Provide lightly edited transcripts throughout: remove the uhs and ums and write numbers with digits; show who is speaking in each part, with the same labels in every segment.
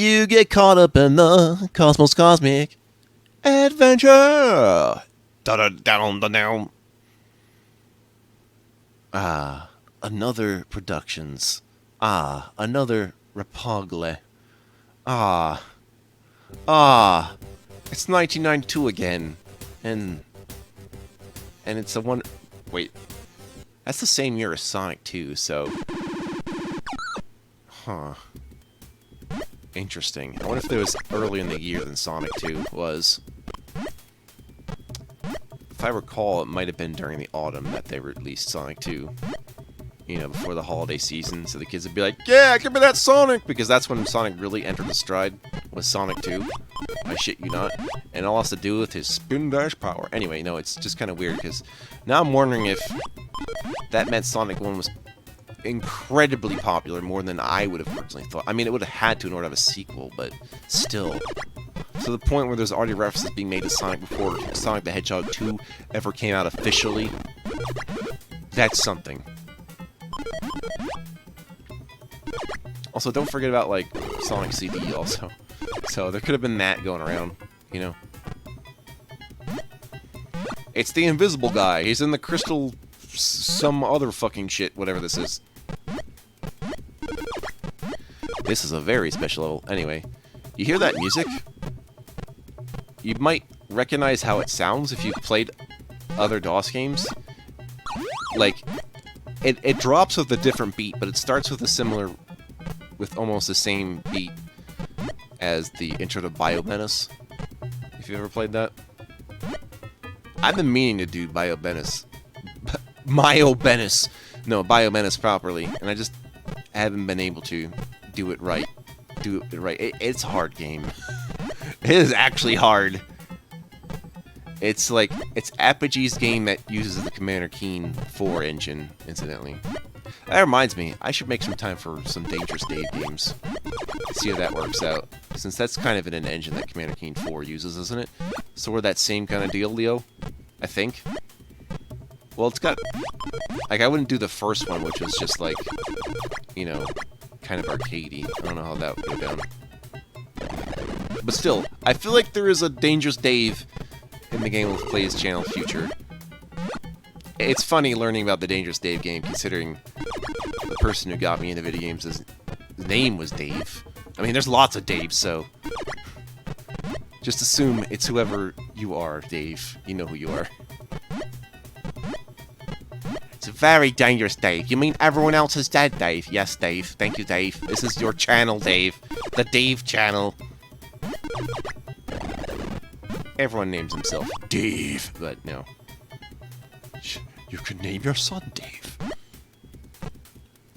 Speaker 1: you get caught up in the Cosmos Cosmic Adventure. Da-da-down-da-down. Ah, another Productions. Ah, another Repogle. Ah. Ah. It's 1992 again. And it's a one... Wait. That's the same year as Sonic 2, so... Huh. Interesting. I wonder if it was earlier in the year than Sonic 2 was. If I recall, it might have been during the autumn that they released Sonic 2. You know, before the holiday season, so the kids would be like, yeah, give me that Sonic! Because that's when Sonic really entered the stride, was Sonic 2. I shit you not. And it all has to do with his spin dash power. Anyway, no, it's just kind of weird, because now I'm wondering if that meant Sonic 1 was incredibly popular, more than I would have originally thought. I mean, it would have had to in order to have a sequel, but still. To the point where there's already references being made to Sonic before Sonic the Hedgehog 2 ever came out officially. That's something. Also, don't forget about, like, Sonic CD also. So, there could have been that going around, you know. It's the invisible guy. He's in the crystal... some other fucking shit, whatever this is. This is a very special level. Anyway, you hear that music? You might recognize how it sounds if you've played other DOS games. Like, it drops with a different beat, but it starts with a similar... with almost the same beat as the intro to Menace. If you ever played that. I've been meaning to do Menace. Menace properly, and I just haven't been able to do it right. It's a hard game. It is actually hard. It's like, it's Apogee's game that uses the Commander Keen 4 engine, incidentally. That reminds me, I should make some time for some Dangerous Dave games. See how that works out. Since that's kind of in an engine that Commander Keen 4 uses, isn't it? Sort of that same kind of deal, Leo? I think. Well, it's got... Like, I wouldn't do the first one, which was just like, you know, kind of arcadey. I don't know how that would go down. But still, I feel like there is a Dangerous Dave in the Game Let's Plays channel future. It's funny learning about the Dangerous Dave game, considering the person who got me into video games, his name was Dave. I mean, there's lots of Daves, so... just assume it's whoever you are, Dave. You know who you are. It's very dangerous, Dave. You mean everyone else is dead, Dave? Yes, Dave. Thank you, Dave. This is your channel, Dave. The Dave channel. Everyone names himself Dave, but no. You can name your son Dave.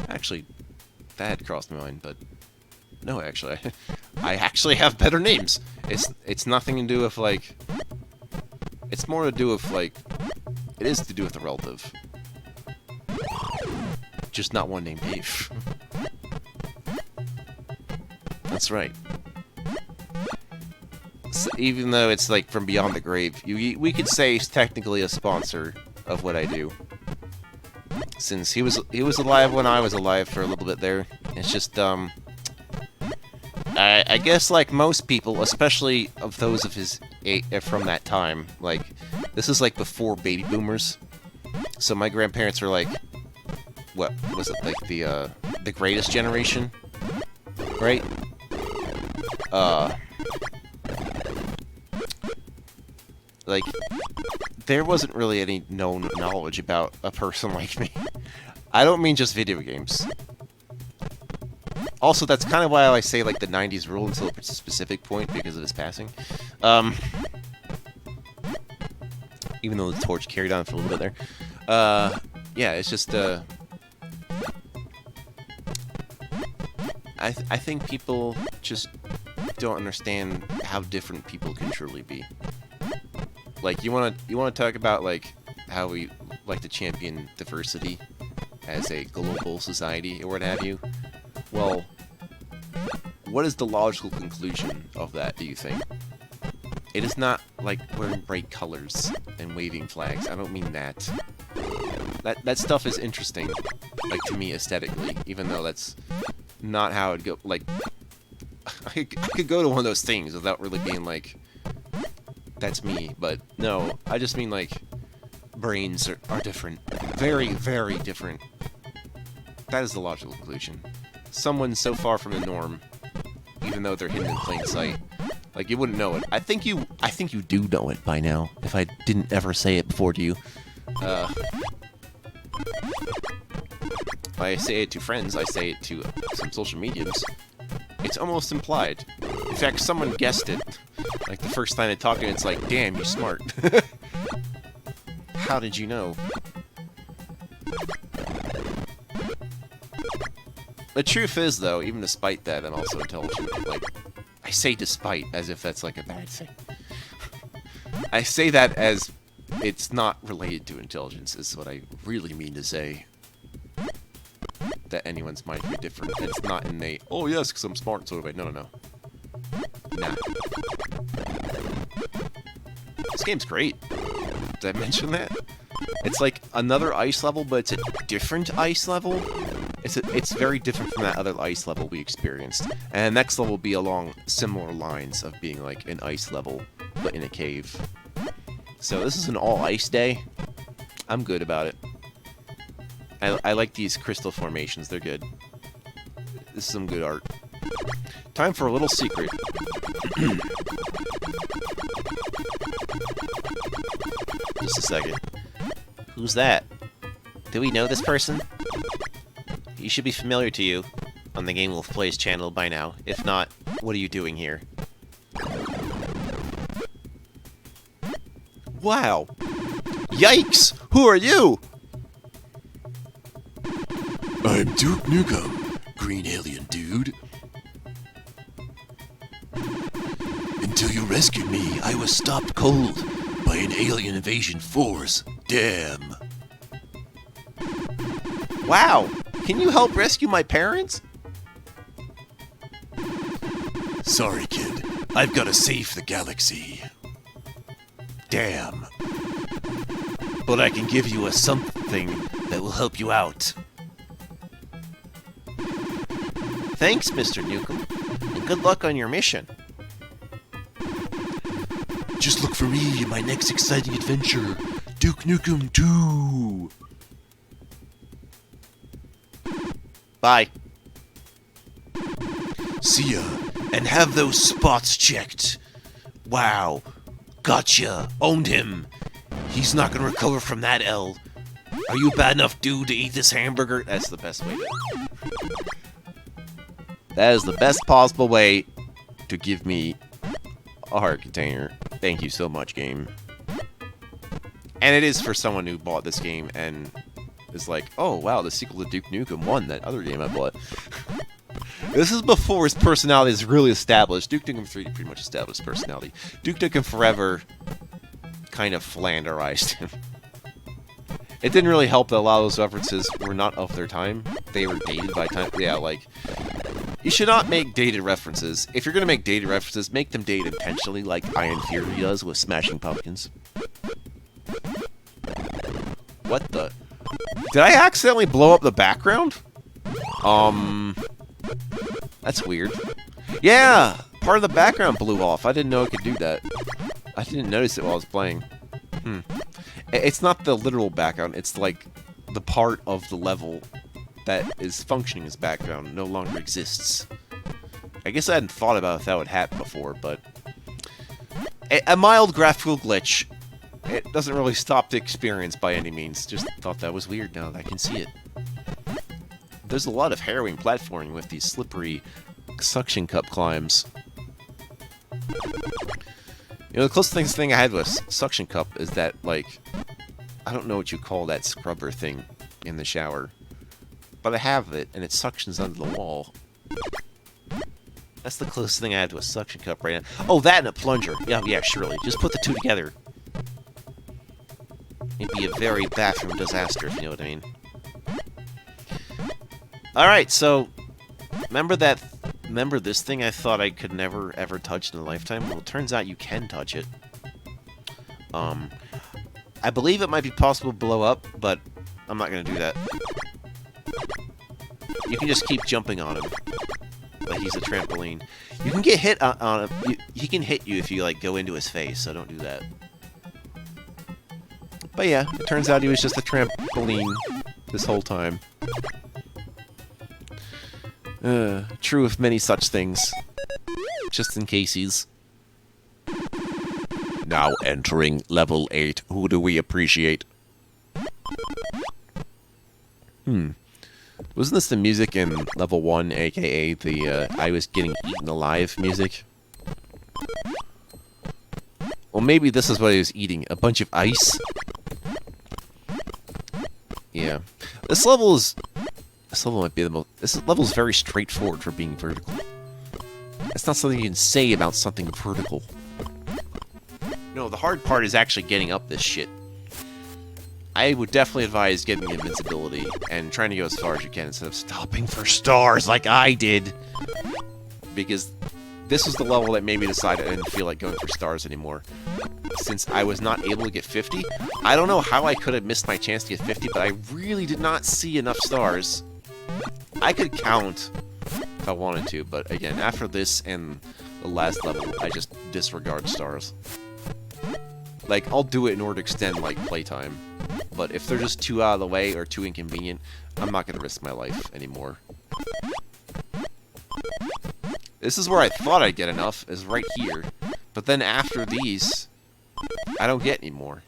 Speaker 1: Actually, that had crossed my mind, but no, actually, I actually have better names. It's nothing to do with, like, it's more to do with, like, it is to do with a relative. Just not one named Dave. That's right. So even though it's, like, from beyond the grave, we could say he's technically a sponsor of what I do. Since he was alive when I was alive for a little bit there. It's just, I guess like most people, especially of those of his from that time, like, this is like before baby boomers. So my grandparents were like, what was it, like the greatest generation? Right? Like, there wasn't really any known knowledge about a person like me. I don't mean just video games. Also, that's kind of why I say, like, the 90s rule until a specific point, because of his passing. Even though the torch carried on for a little bit there. Yeah, it's just, I think people just don't understand how different people can truly be. Like, you wanna talk about, like, how we like to champion diversity as a global society, or what have you? Well, what is the logical conclusion of that, do you think? It is not, like, wearing bright colors and waving flags. I don't mean that. That stuff is interesting, like, to me, aesthetically, even though that's not how it go. Like, I could go to one of those things without really being like, that's me, but no, I just mean like, brains are different. Very, very different. That is the logical conclusion. Someone so far from the norm, even though they're hidden in plain sight. Like, you wouldn't know it. I think you do know it by now, if I didn't ever say it before to you. I say it to friends, I say it to some social mediums. It's almost implied. In fact, someone guessed it. Like, the first time they talked to me, it's like, damn, you're smart. How did you know? The truth is, though, even despite that, I'm also intelligent. Like, I say despite, as if that's, like, a bad thing. I say that as it's not related to intelligence, is what I really mean to say. That anyone's might be different. It's not innate. Oh, yes, because I'm smart, so no, no, no. Nah. This game's great. Did I mention that? It's like another ice level, but it's a different ice level. It's very different from that other ice level we experienced. And the next level will be along similar lines of being like an ice level, but in a cave. So this is an all-ice day. I'm good about it. I like these crystal formations. They're good. This is some good art. Time for a little secret. Just a second. Who's that? Do we know this person? He should be familiar to you on the Game Wolf Plays channel by now. If not, what are you doing here? Wow! Yikes! Who are you?
Speaker 2: I'm Duke Nukem, green alien dude. Until you rescued me, I was stopped cold by an alien invasion force. Damn.
Speaker 1: Wow! Can you help rescue my parents?
Speaker 2: Sorry, kid. I've got to save the galaxy. Damn. But I can give you a something that will help you out.
Speaker 1: Thanks, Mr. Nukem, and good luck on your mission.
Speaker 2: Just look for me in my next exciting adventure, Duke Nukem 2.
Speaker 1: Bye.
Speaker 2: See ya, and have those spots checked. Wow, gotcha, owned him. He's not gonna recover from that L. Are you a bad enough dude to eat this hamburger?
Speaker 1: That's the best way to... That is the best possible way to give me a heart container. Thank you so much, game. And it is for someone who bought this game and is like, oh, wow, the sequel to Duke Nukem 1, that other game I bought. This is before his personality is really established. Duke Nukem 3 pretty much established his personality. Duke Nukem Forever kind of flanderized him. It didn't really help that a lot of those references were not of their time. They were dated by time. Yeah, like... You should not make dated references. If you're going to make dated references, make them dated intentionally, like Iron Fury does with Smashing Pumpkins. What the... Did I accidentally blow up the background? That's weird. Yeah! Part of the background blew off. I didn't know it could do that. I didn't notice it while I was playing. It's not the literal background, it's like the part of the level that is functioning as background no longer exists. I guess I hadn't thought about if that would happen before, but... A mild graphical glitch. It doesn't really stop the experience by any means. Just thought that was weird now that I can see it. There's a lot of harrowing platforming with these slippery suction cup climbs. You know, the closest thing I had with suction cup is that, like... I don't know what you call that scrubber thing in the shower. But I have it, and it suctions under the wall. That's the closest thing I have to a suction cup right now. Oh, that and a plunger. Yeah, surely. Just put the two together. It'd be a very bathroom disaster, if you know what I mean. Alright, so... Remember this thing I thought I could never, ever touch in a lifetime? Well, it turns out you can touch it. I believe it might be possible to blow up, but I'm not going to do that. You can just keep jumping on him. Like use a trampoline. You can get hit on he can hit you if you like go into his face, so don't do that. But yeah, it turns out he was just a trampoline this whole time. True of many such things. Just in cases. Now entering level 8. Who do we appreciate? Wasn't this the music in level 1, aka the I was getting eaten alive music? Well, maybe this is what he was eating. A bunch of ice? Yeah. This level might be the most... This level is very straightforward for being vertical. That's not something you can say about something vertical. No, the hard part is actually getting up this shit. I would definitely advise getting invincibility and trying to go as far as you can instead of stopping for stars like I did. Because this was the level that made me decide I didn't feel like going for stars anymore. Since I was not able to get 50, I don't know how I could have missed my chance to get 50, but I really did not see enough stars. I could count if I wanted to, but again, after this and the last level, I just disregard stars. Like, I'll do it in order to extend, like, playtime. But if they're just too out of the way or too inconvenient, I'm not going to risk my life anymore. This is where I thought I'd get enough, is right here. But then after these, I don't get any more.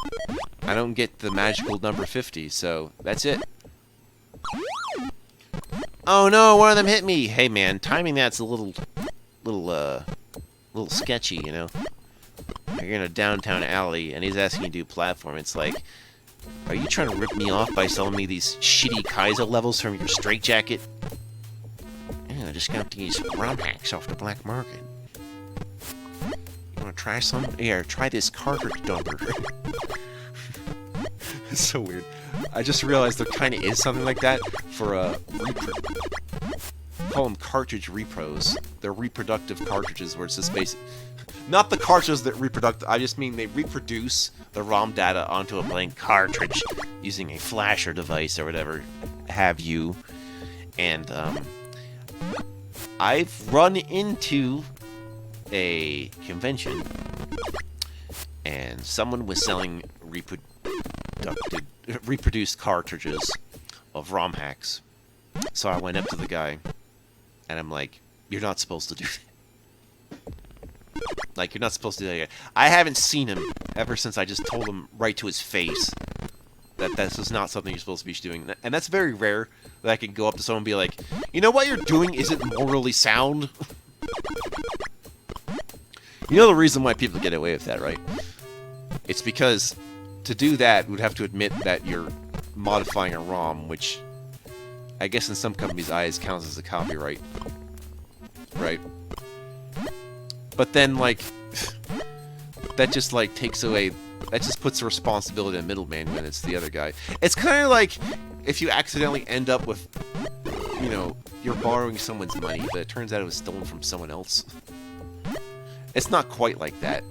Speaker 1: I don't get the magical number 50, so that's it. Oh no, one of them hit me! Hey man, timing that's a little sketchy, you know? You're in a downtown alley, and he's asking you to do platform. It's like, are you trying to rip me off by selling me these shitty Kaizo levels from your straitjacket? Yeah, I just got these ROM hacks off the black market. You wanna try some? Here, try this cartridge dumper. It's so weird. I just realized there kind of is something like that for call them cartridge repros. They're reproductive cartridges where it's just basic. Not the cartridges that reproduce, I just mean they reproduce the ROM data onto a blank cartridge using a flasher device or whatever have you. And I've run into a convention and someone was selling reproduced cartridges of ROM hacks. So I went up to the guy and I'm like, you're not supposed to do that. Like, you're not supposed to do that yet. I haven't seen him ever since I just told him right to his face that this is not something you're supposed to be doing. And that's very rare that I can go up to someone and be like, you know what you're doing isn't morally sound? You know the reason why people get away with that, right? It's because to do that, we'd have to admit that you're modifying a ROM, which I guess in some companies' eyes counts as a copyright. Right? But then, like, that just, like, takes away... That just puts the responsibility on the middleman when it's the other guy. It's kind of like if you accidentally end up with, you know, you're borrowing someone's money, but it turns out it was stolen from someone else. It's not quite like that.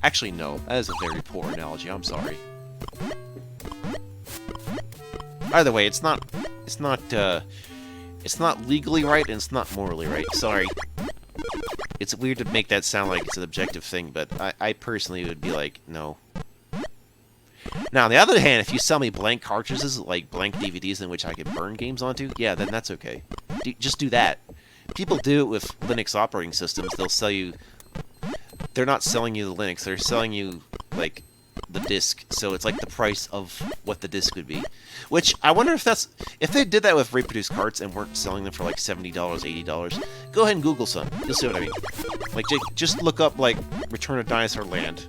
Speaker 1: Actually, no. That is a very poor analogy. I'm sorry. Either way, it's not legally right and it's not morally right. Sorry. It's weird to make that sound like it's an objective thing, but I personally would be like, no. Now, on the other hand, if you sell me blank cartridges, like blank DVDs in which I can burn games onto, yeah, then that's okay. Just do that. People do it with Linux operating systems. They'll sell you... They're not selling you the Linux, they're selling you, like, the disc. So it's like the price of what the disc would be. Which, I wonder if that's... If they did that with reproduced carts and weren't selling them for like $70, $80, go ahead and Google some. You'll see what I mean. Like, just look up, like, Return of Dinosaur Land.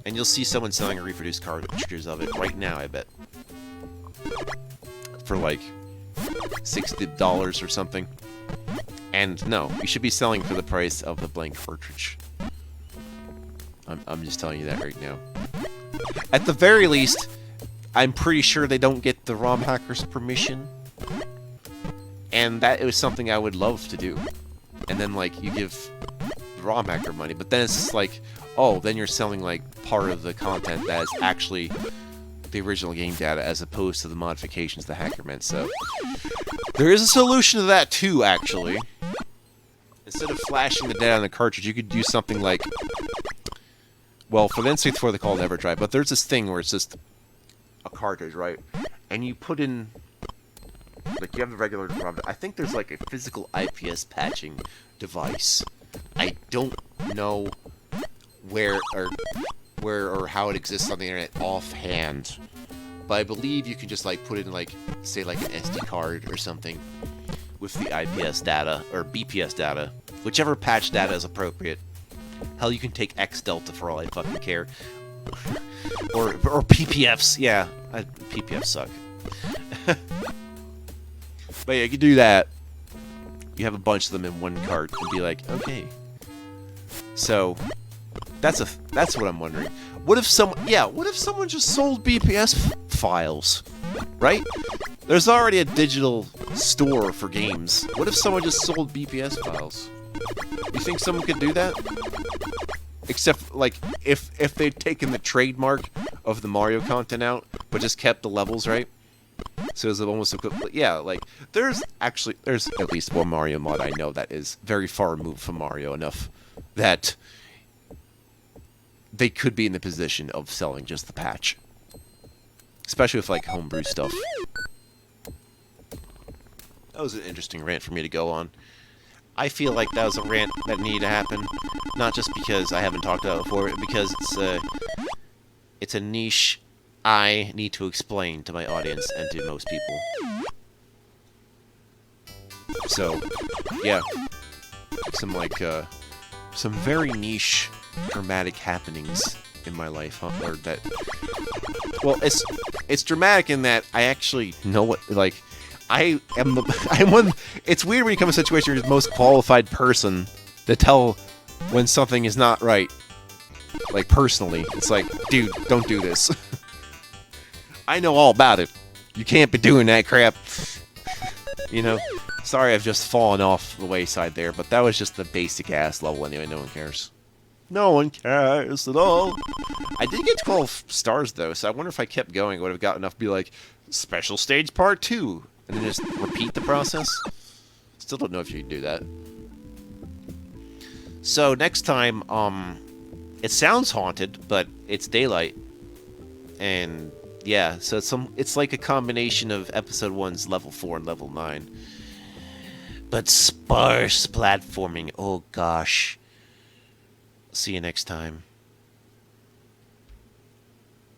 Speaker 1: And you'll see someone selling a reproduced cartridges of it right now, I bet. For like $60 or something. And no, you should be selling for the price of the blank cartridge. I'm just telling you that right now. At the very least, I'm pretty sure they don't get the ROM hacker's permission. And that was something I would love to do. And then, like, you give the ROM hacker money, but then it's just like, oh, then you're selling, like, part of the content that is actually the original game data as opposed to the modifications the hacker meant, so... There is a solution to that too, actually. Instead of flashing the data on the cartridge, you could do something like... Well, for the N64 they call it EverDrive, but there's this thing where it's just a cartridge, right? And you put in... Like, you have the regular ROM. I think there's like a physical IPS patching device. I don't know where or how it exists on the internet offhand. But I believe you can just like put in like, say like an SD card or something with the IPS data, or BPS data. Whichever patch data is appropriate. Hell, you can take X Delta for all I fucking care. or PPFs, yeah. PPFs suck. But yeah, you can do that. You have a bunch of them in one cart and be like, okay. So that's what I'm wondering. What if someone just sold BPS files, right? There's already a digital store for games. What if someone just sold BPS files? You think someone could do that? Except, like, if they'd taken the trademark of the Mario content out, but just kept the levels, right? So it's almost equivalent. Yeah, like, there's at least one Mario mod I know that is very far removed from Mario enough that they could be in the position of selling just the patch. Especially with, like, homebrew stuff. That was an interesting rant for me to go on. I feel like that was a rant that needed to happen. Not just because I haven't talked about it before, but because it's a niche I need to explain to my audience and to most people. So, yeah. Some very niche dramatic happenings in my life, huh? Or that... Well, it's dramatic in that I actually know what, like... I'm one... It's weird when you come to a situation where you're the most qualified person to tell when something is not right. Like, personally. It's like, dude, don't do this. I know all about it. You can't be doing that crap. You know? Sorry I've just fallen off the wayside there, but that was just the basic ass level anyway, no one cares. No one cares at all. I did get 12 stars though, so I wonder if I kept going, I would have got enough to be like, Special Stage Part 2, and then just repeat the process. Still don't know if you can do that. So next time, it sounds haunted, but it's daylight. And yeah, so it's like a combination of episode 1's level 4 and level 9. But sparse platforming, oh gosh. See you next time.